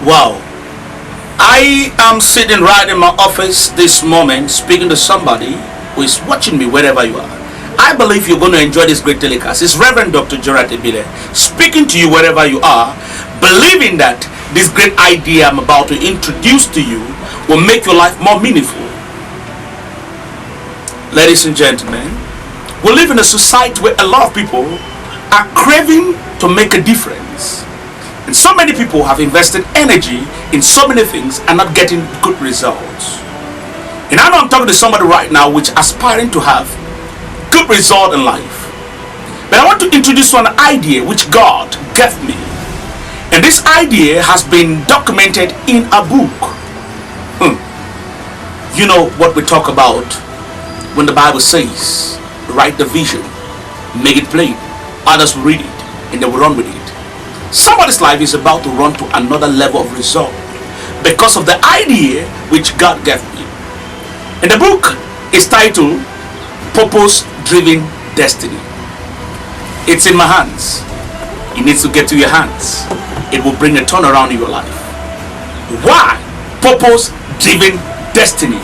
Wow. I am sitting right in my office this moment speaking to somebody who is watching me wherever you are. I believe you're going to enjoy this great telecast. It's Reverend Dr. Gerald Ebile speaking to you wherever you are, believing that this great idea I'm about to introduce to you will make your life more meaningful. Ladies and gentlemen, we live in a society where a lot of people are craving to make a difference. And so many people have invested energy in so many things and not getting good results. And I know I'm talking to somebody right now which aspiring to have good result in life. But I want to introduce one idea which God gave me. And this idea has been documented in a book. You know what we talk about when the Bible says, write the vision, make it plain, others will read it, and they will run with it. Somebody's life is about to run to another level of result because of the idea which God gave me. And the book is titled Purpose Driven Destiny. It's in my hands. It needs to get to your hands. It will bring a turnaround in your life. Why? Purpose Driven Destiny.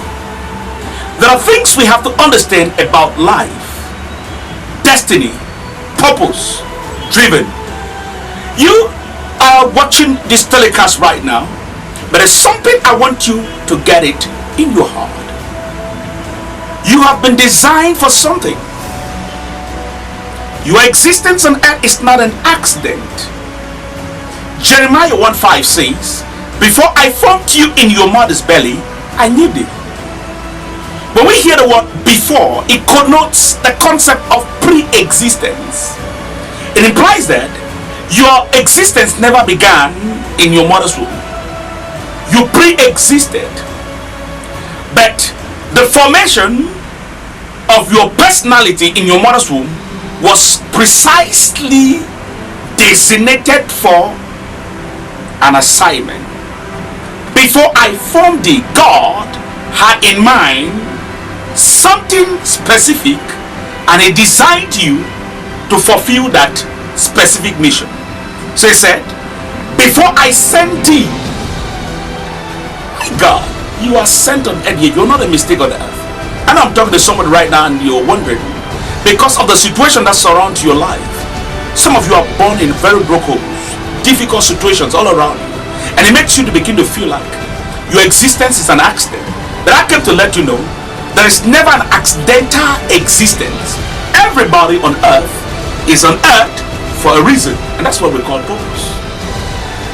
There are things we have to understand about life. Destiny, purpose driven. You are watching this telecast right now, but there's something I want you to get it in your heart. You have been designed for something. Your existence on earth is not an accident. Jeremiah 1:5 says, before I formed you in your mother's belly, I knew thee. When we hear the word before, it connotes the concept of pre-existence. It implies that your existence never began in your mother's womb. You pre-existed. But the formation of your personality in your mother's womb was precisely designated for an assignment. Before I formed thee, God had in mind something specific, and He designed you to fulfill that specific mission. So He said, before I sent thee, my God, you are sent on earth. You're not a mistake on the earth. And I'm talking to somebody right now and you're wondering, because of the situation that surrounds your life, some of you are born in very broke homes, difficult situations all around you, and it makes you to begin to feel like your existence is an accident. But I came to let you know there is never an accidental existence. Everybody on earth is on earth for a reason, and that's what we call purpose.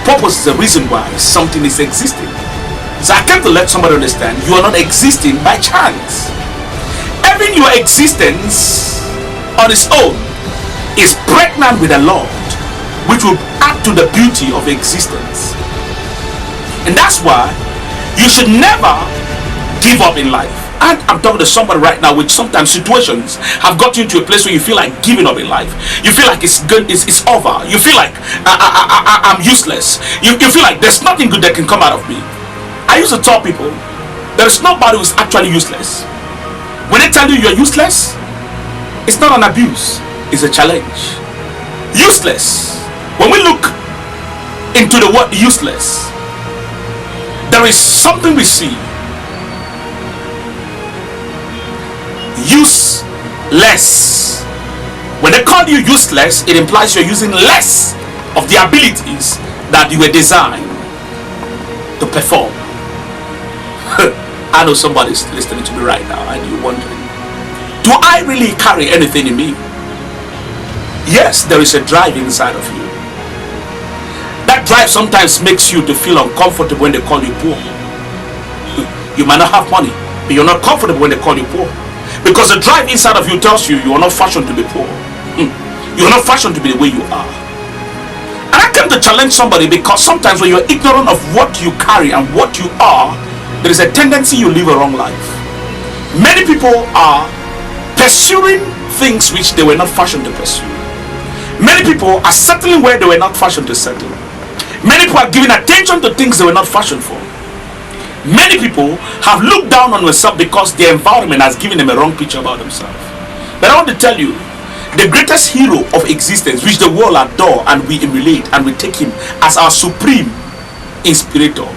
Purpose is the reason why something is existing. So I came to let somebody understand you are not existing by chance. Even your existence on its own is pregnant with a Lord, which will add to the beauty of existence. And that's why you should never give up in life. And I'm talking to somebody right now, which sometimes situations have got you into a place where you feel like giving up in life. You feel like it's good, it's over. You feel like I'm useless. You feel like there's nothing good that can come out of me. I used to tell people there is nobody who's actually useless. When they tell you you're useless, it's not an abuse, it's a challenge. Useless. When we look into the word useless, there is something we see. Useless. When they call you useless, it implies you're using less of the abilities that you were designed to perform. I know somebody's listening to me right now and you're wondering, do I really carry anything in me? Yes, there is a drive inside of you. That drive sometimes makes you to feel uncomfortable when they call you poor. You might not have money, but you're not comfortable when they call you poor. Because the drive inside of you tells you you are not fashioned to be poor. You are not fashioned to be the way you are. And I came to challenge somebody because sometimes when you're ignorant of what you carry and what you are, there is a tendency you live a wrong life. Many people are pursuing things which they were not fashioned to pursue. Many people are settling where they were not fashioned to settle. Many people are giving attention to things they were not fashioned for. Many people have looked down on themselves because their environment has given them a wrong picture about themselves. But I want to tell you, the greatest hero of existence, which the world adore and we emulate and we take him as our supreme inspirator,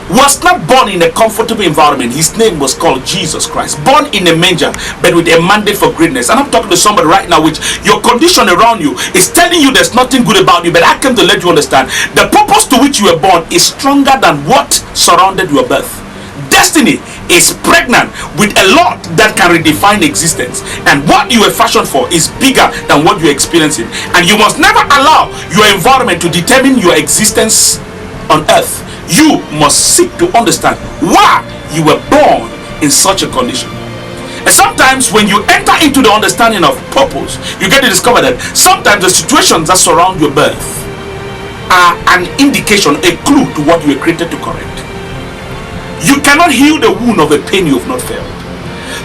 was not born in a comfortable environment. His name was called Jesus Christ. Born in a manger, but with a mandate for greatness. And I'm talking to somebody right now, which your condition around you is telling you there's nothing good about you. But I came to let you understand the purpose to which you were born is stronger than what surrounded your birth. Destiny is pregnant with a lot that can redefine existence, and what you were fashioned for is bigger than what you're experiencing. And you must never allow your environment to determine your existence on earth. You must seek to understand why you were born in such a condition. And sometimes when you enter into the understanding of purpose, you get to discover that sometimes the situations that surround your birth are an indication, a clue to what you were created to correct. You cannot heal the wound of a pain you have not felt.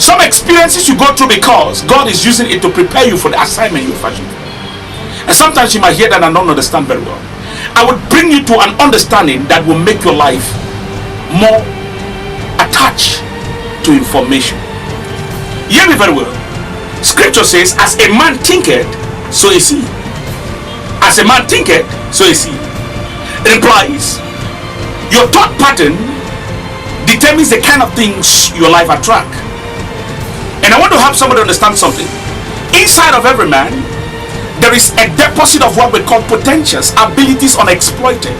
Some experiences you go through because God is using it to prepare you for the assignment you fashioned. And sometimes you might hear that and not understand very well. I would bring you to an understanding that will make your life more attached to information. Hear me very well. Scripture says, as a man thinketh, so is he. As a man thinketh, so is he. It implies your thought pattern determines the kind of things your life attract. And I want to help somebody understand something. Inside of every man, there is a deposit of what we call potentials, abilities unexploited,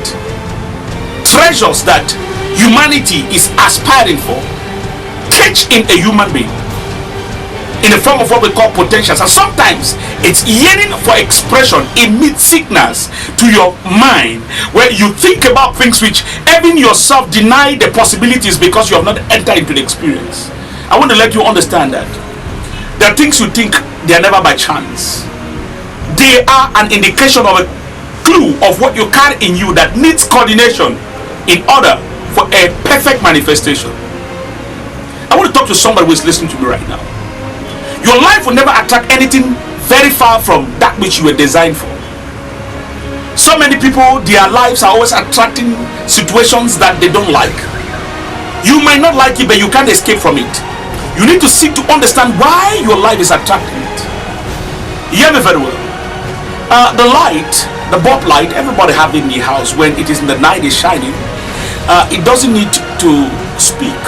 treasures that humanity is aspiring for, caged in a human being, in the form of what we call potentials. And sometimes it's yearning for expression. Emits signals to your mind where you think about things which even yourself deny the possibilities because you have not entered into the experience. I want to let you understand that there are things you think they are never by chance. They are an indication of a clue of what you carry in you that needs coordination in order for a perfect manifestation. I want to talk to somebody who is listening to me right now. Your life will never attract anything very far from that which you were designed for. So many people, their lives are always attracting situations that they don't like. You might not like it, but you can't escape from it. You need to seek to understand why your life is attracting it. You hear me very well. The light, the bulb light, everybody have it in the house. When it is in the night, is shining. It doesn't need to speak.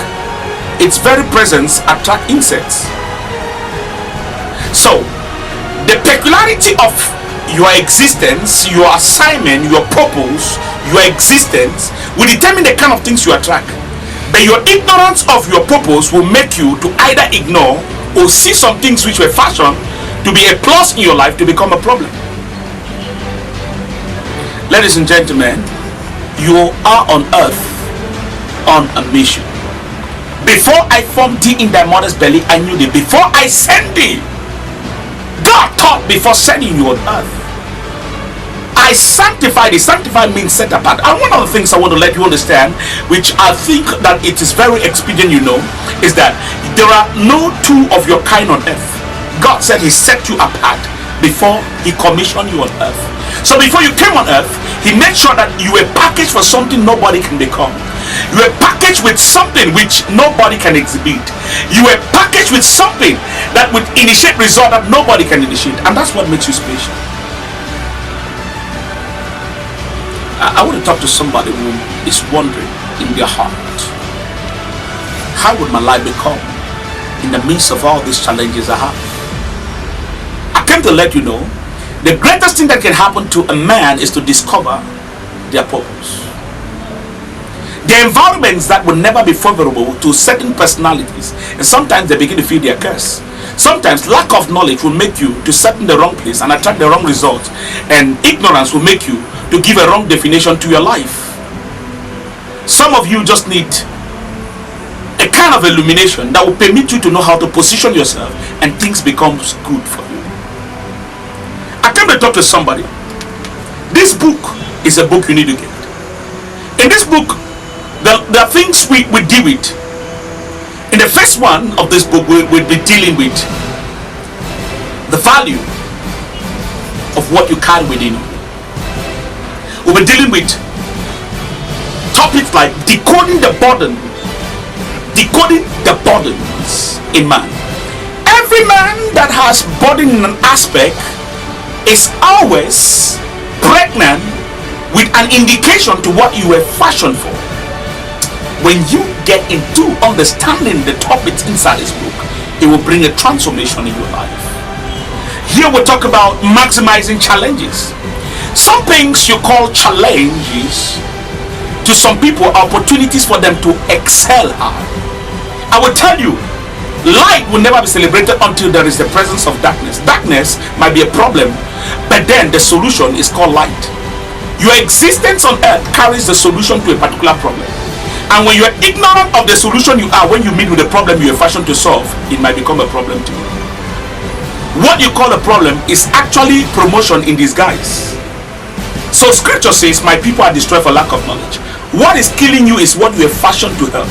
Its very presence attract insects. So, the peculiarity of your existence, your assignment, your purpose, your existence will determine the kind of things you attract. But your ignorance of your purpose will make you to either ignore or see some things which were fashioned to be a plus in your life to become a problem. Ladies and gentlemen, you are on earth on a mission. Before I formed thee in thy mother's belly, I knew thee. Before I sent thee, God thought before sending you on earth. I sanctified thee. Sanctify means set apart. And one of the things I want to let you understand, which I think that it is very expedient you know, is that there are no two of your kind on earth. God said he set you apart before he commissioned you on earth. So before you came on earth, he made sure that you were packaged for something nobody can become. You were packaged with something which nobody can exhibit. You were packaged with something that would initiate result that nobody can initiate. And that's what makes you special. I want to talk to somebody who is wondering in their heart, how would my life become in the midst of all these challenges I have? I came to let you know, the greatest thing that can happen to a man is to discover their purpose. There are environments that will never be favorable to certain personalities, and sometimes they begin to feel their curse. Sometimes lack of knowledge will make you to set in the wrong place and attract the wrong result, and ignorance will make you to give a wrong definition to your life. Some of you just need a kind of illumination that will permit you to know how to position yourself and things becomes good for you. I came to talk to somebody. This book is a book you need to get. In this book, there are things we deal with. In the first one of this book, we'll be dealing with the value of what you carry within you. We'll be dealing with topics like decoding the burdens in man. Every man that has burden in an aspect is always pregnant with an indication to what you were fashioned for. When you get into understanding the topics inside this book, it will bring a transformation in your life. Here we talk about maximizing challenges. Some things you call challenges, to some people, are opportunities for them to excel at. I will tell you, light will never be celebrated until there is the presence of darkness. Darkness might be a problem, but then the solution is called light. Your existence on earth carries the solution to a particular problem. And when you are ignorant of the solution you are, when you meet with the problem you are fashioned to solve, it might become a problem to you. What you call a problem is actually promotion in disguise. So scripture says, my people are destroyed for lack of knowledge. What is killing you is what you are fashioned to help.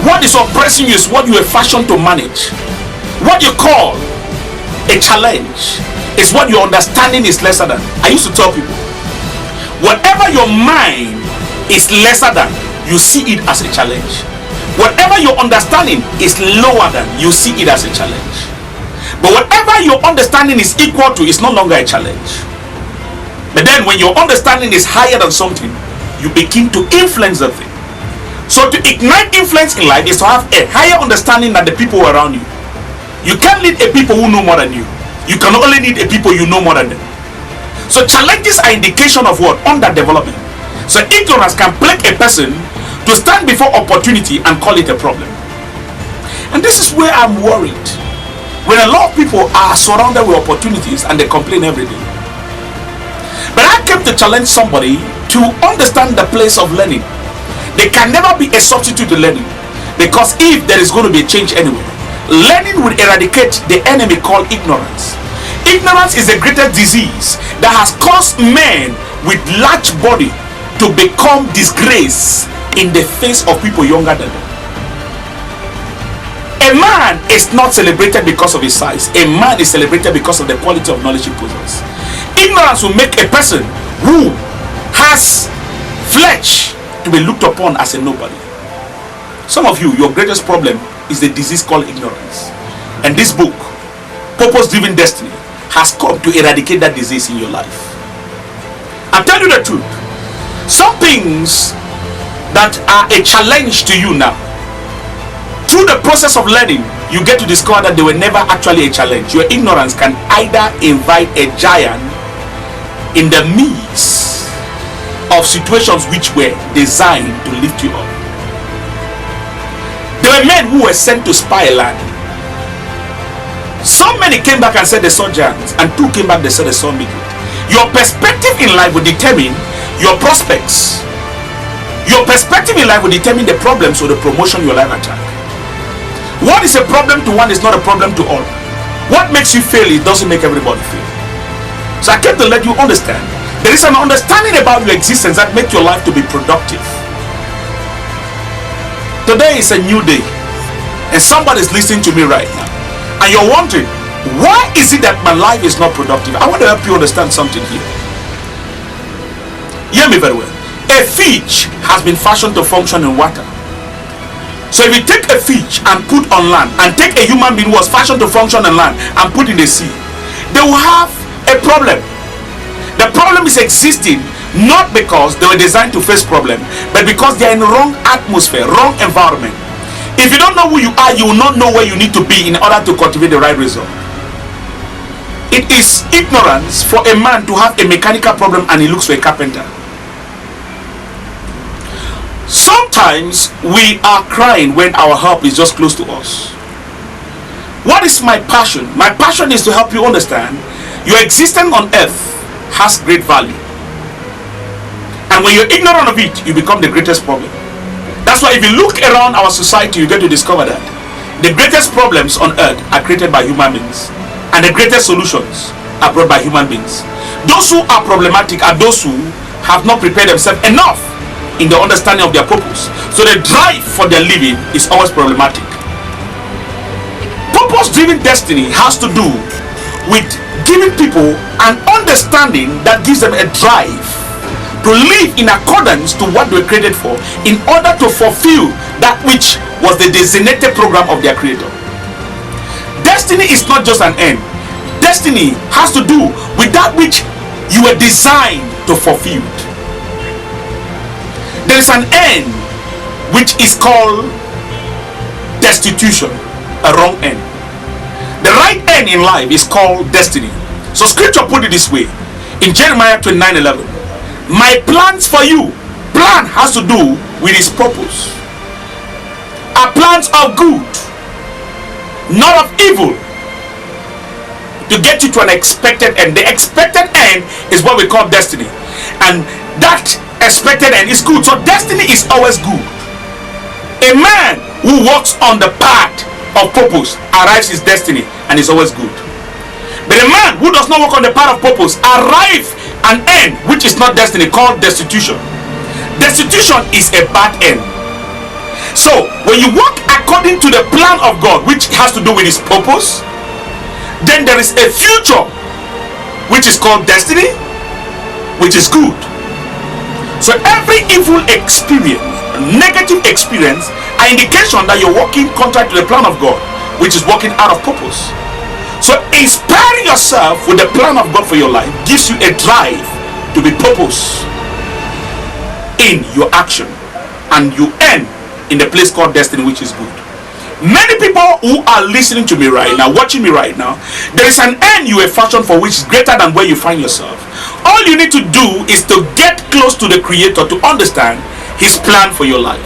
What is oppressing you is what you are fashioned to manage. What you call a challenge is what your understanding is lesser than. I used to tell people, whatever your mind is lesser than, you see it as a challenge. Whatever your understanding is lower than, you see it as a challenge. But whatever your understanding is equal to is no longer a challenge. But then when your understanding is higher than something, you begin to influence that thing. So to ignite influence in life is to have a higher understanding than the people around you. You can't lead a people who know more than you. You can only lead a people you know more than them. So challenges are indication of what? Underdevelopment. So ignorance can plague a person to stand before opportunity and call it a problem. And this is where I'm worried. When a lot of people are surrounded with opportunities and they complain every day. But I came to challenge somebody to understand the place of learning. There can never be a substitute to learning, because if there is going to be a change anywhere, learning will eradicate the enemy called ignorance. Ignorance is the greatest disease that has caused men with large body to become disgrace in the face of people younger than them. A man is not celebrated because of his size. A man is celebrated because of the quality of knowledge he possesses. Ignorance will make a person who has flesh to be looked upon as a nobody. Some of you, your greatest problem is the disease called ignorance. And this book, Purpose-Driven Destiny, has come to eradicate that disease in your life. I'll tell you the truth. Some things that are a challenge to you now, through the process of learning, you get to discover that they were never actually a challenge. Your ignorance can either invite a giant in the midst of situations which were designed to lift you up. There were men who were sent to spy a land. So many came back and said they saw giants, and 2 came back, they said they saw midget. Your perspective in life will determine your prospects. Your perspective in life will determine the problems or the promotion your life attack. What is a problem to one is not a problem to all. What makes you fail, it doesn't make everybody fail. So I came to let you understand, there is an understanding about your existence that makes your life to be productive. Today is a new day, and somebody is listening to me right now, and you're wondering, why is it that my life is not productive? I want to help you understand something here. Hear me very well. A fish has been fashioned to function in water. So if you take a fish and put on land, and take a human being who was fashioned to function on land and put in the sea, they will have a problem. The problem is existing not because they were designed to face problem, but because they are in the wrong atmosphere, wrong environment. If you don't know who you are, you will not know where you need to be in order to cultivate the right result. It is ignorance for a man to have a mechanical problem and he looks for a carpenter. Sometimes we are crying when our help is just close to us. What is my passion? My passion is to help you understand your existence on earth has great value. And when you're ignorant of it, you become the greatest problem. That's why if you look around our society, you get to discover that the greatest problems on earth are created by human beings, and the greatest solutions are brought by human beings. Those who are problematic are those who have not prepared themselves enough in the understanding of their purpose. So the drive for their living is always problematic. Purpose-driven destiny has to do with giving people an understanding that gives them a drive to live in accordance to what they were created for, in order to fulfill that which was the designated program of their creator. Destiny is not just an end. Destiny has to do with that which you were designed to fulfill. there is an end which is called destitution, a wrong end. The right end in life is called destiny. So scripture put it this way in Jeremiah 29:11. My plans for you, plan has to do with his purpose, are plans of good, not of evil, to get you to an expected end. The expected end is what we call destiny, and that expected end is good. So destiny is always good. A man who walks on the path of purpose arrives his destiny and is always good. But a man who does not walk on the path of purpose arrives an end which is not destiny, called destitution. Destitution is a bad end. So when you walk according to the plan of God, which has to do with his purpose, then there is a future which is called destiny, which is good. So every evil experience, negative experience, are indication that you're walking contrary to the plan of God, which is walking out of purpose. So inspiring yourself with the plan of God for your life gives you a drive to be purpose in your action, and you end in the place called destiny, which is good. Many people who are listening to me right now, watching me right now, there is an end you have fashioned for which is greater than where you find yourself. All you need to do is to get close to the Creator to understand his plan for your life.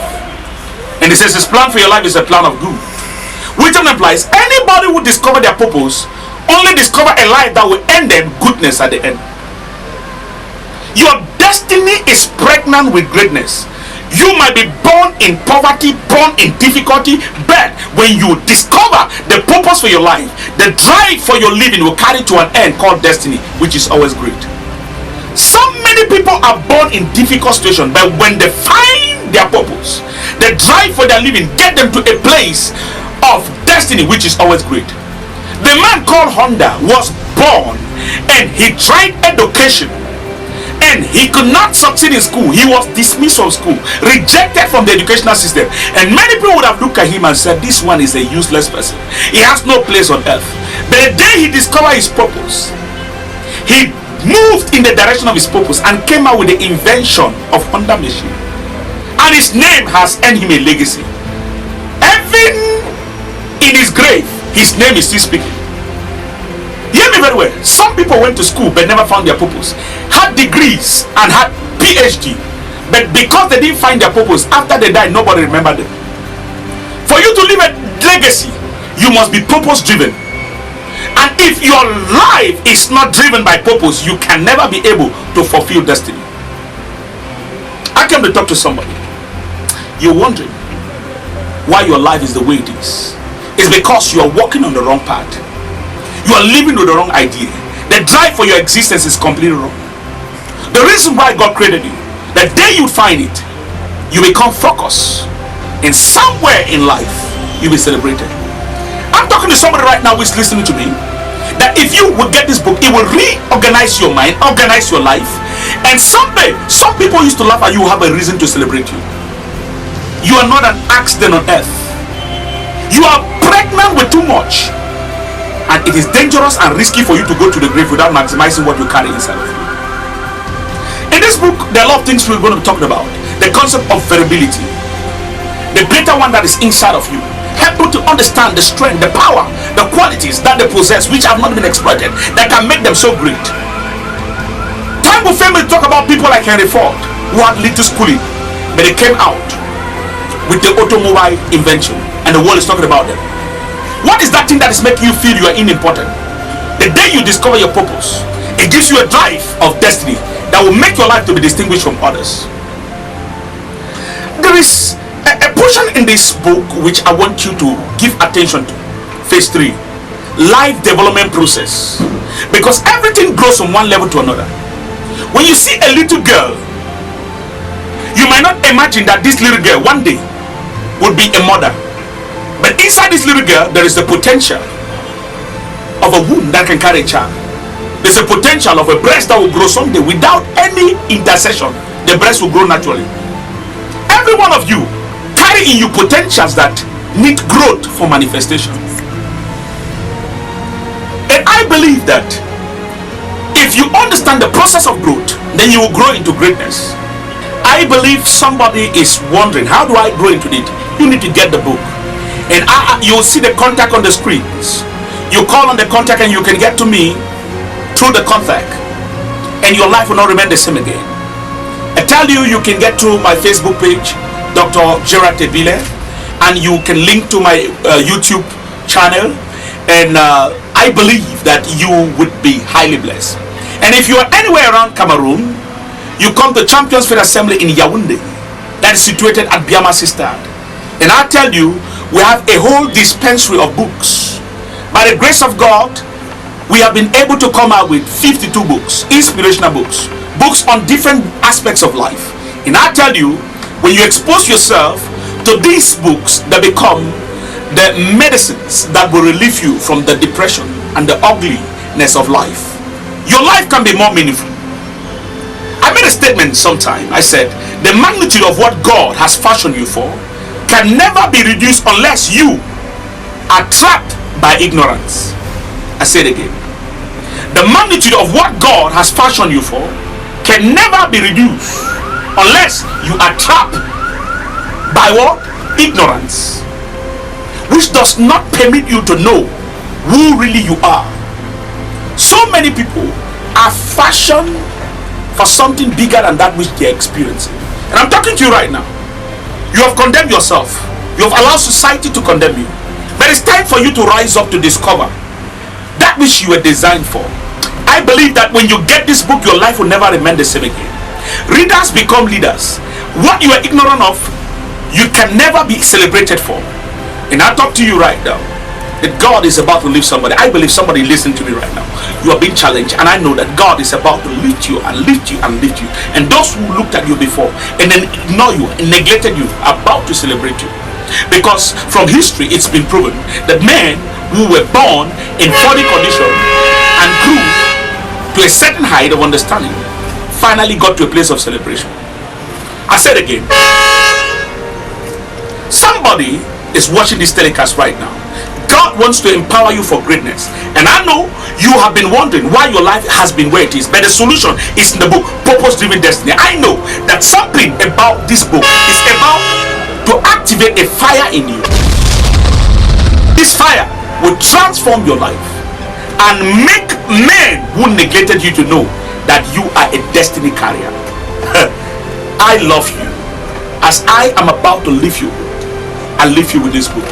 And he says his plan for your life is a plan of good, which implies anybody who discover their purpose only discover a life that will end them goodness at the end. Your destiny is pregnant with greatness. You might be born in poverty, born in difficulty, but when you discover the purpose for your life, the drive for your living will carry to an end called destiny, which is always great. So many people are born in difficult situations, but when they find their purpose, the drive for their living get them to a place of destiny, which is always great. The man called Honda was born and he tried education, and he could not succeed in school. He was dismissed from school, rejected from the educational system, and many people would have looked at him and said, this one is a useless person, he has no place on earth. But the day he discovered his purpose, he moved in the direction of his purpose and came out with the invention of Honda machine, and his name has earned him a legacy. Even in his grave, his name is still speaking. Hear me very well. Some people went to school but never found their purpose, had degrees and had PhD, but because they didn't find their purpose, after they died, nobody remembered them. For you to leave a legacy, you must be purpose driven. And if your life is not driven by purpose, you can never be able to fulfill destiny. I came to talk to somebody. You're wondering why your life is the way it is. It's because you are walking on the wrong path. You are living with the wrong idea. The drive for your existence is completely wrong. The reason why God created you, the day you find it, you become focused, and somewhere in life you'll be celebrated. I'm talking to somebody right now who is listening to me, that if you will get this book, it will reorganize your mind, organize your life, and someday, some people used to laugh at you, have a reason to celebrate you. You are not an accident on earth. You are pregnant with too much, and it is dangerous and risky for you to go to the grave without maximizing what you carry inside of you. In this book, there are a lot of things we're going to be talking about. The concept of variability, the greater one that is inside of you. Help you to understand the strength, the power, the qualities that they possess, which have not been exploited, that can make them so great. Time will fail me to talk about people like Henry Ford, who had little schooling, but they came out with the automobile invention, and the world is talking about them. What is that thing that is making you feel you are unimportant? The day you discover your purpose, it gives you a drive of destiny that will make your life to be distinguished from others. There is a portion in this book which I want you to give attention to. Phase 3, life development process, because everything grows from one level to another. When you see a little girl, you might not imagine that this little girl one day would be a mother. But inside this little girl, there is the potential of a womb that can carry a child. There's a potential of a breast that will grow someday without any intercession. The breast will grow naturally. Every one of you carry in you potentials that need growth for manifestation. And I believe that if you understand the process of growth, then you will grow into greatness. I I believe somebody is wondering, how do I grow into it? You need to get the book. And you'll see the contact on the screens. You call on the contact and you can get to me through the contact. And your life will not remain the same again. I tell you, you can get to my Facebook page, Dr. Gerald Ebile, and you can link to my YouTube channel. And I believe that you would be highly blessed. And if you are anywhere around Cameroon, you come to Champions Faith Assembly in Yaoundé, that is situated at Biama Sistad. And I tell you, we have a whole dispensary of books. By the grace of God, we have been able to come out with 52 books, inspirational books, books on different aspects of life. And I tell you, when you expose yourself to these books, they become the medicines that will relieve you from the depression and the ugliness of life. Your life can be more meaningful. I made a statement sometime. I said, the magnitude of what God has fashioned you for can never be reduced unless you are trapped by ignorance. I say it again. The magnitude of what God has fashioned you for can never be reduced unless you are trapped by what? Ignorance, which does not permit you to know who really you are. So many people are fashioned for something bigger than that which they're experiencing. And I'm talking to you right now. You have condemned yourself. You have allowed society to condemn you. But it's time for you to rise up to discover that which you were designed for. I believe that when you get this book, your life will never remain the same again. Readers become leaders. What you are ignorant of, you can never be celebrated for. And I talk to you right now that God is about to lift somebody. I believe somebody listening to me right now. You are being challenged, and I know that God is about to lift you and lift you and lift you. And those who looked at you before and then ignore you and neglected you are about to celebrate you. Because from history it's been proven that men who were born in body condition and grew to a certain height of understanding finally got to a place of celebration. I said again, somebody is watching this telecast right now. God wants to empower you for greatness. And I know you have been wondering why your life has been where it is. But the solution is in the book, Purpose Driven Destiny. I know that something about this book is about to activate a fire in you. This fire will transform your life and make men who neglected you to know that you are a destiny carrier. I love you. As I am about to leave you, I leave you with this book,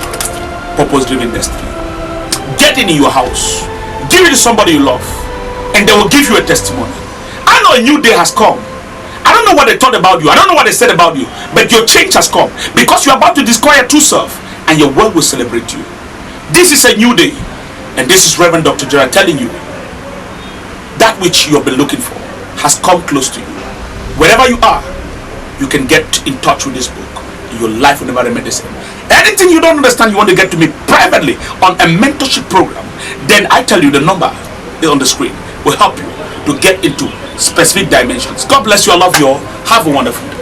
Purpose Driven Destiny. Get it in your house, give it to somebody you love, and they will give you a testimony. I know a new day has come. I don't know what they thought about you, I don't know what they said about you, but your change has come because you're about to discover your true self, and your world will celebrate you. This is a new day, and this is Reverend Dr. Gerald telling you that which you have been looking for has come close to you. Wherever you are, you can get in touch with this book. Your life will never remain the same. Anything you don't understand, you want to get to me privately on a mentorship program, then I tell you the number on the screen will help you to get into specific dimensions. God bless you. I love you all. Have a wonderful day.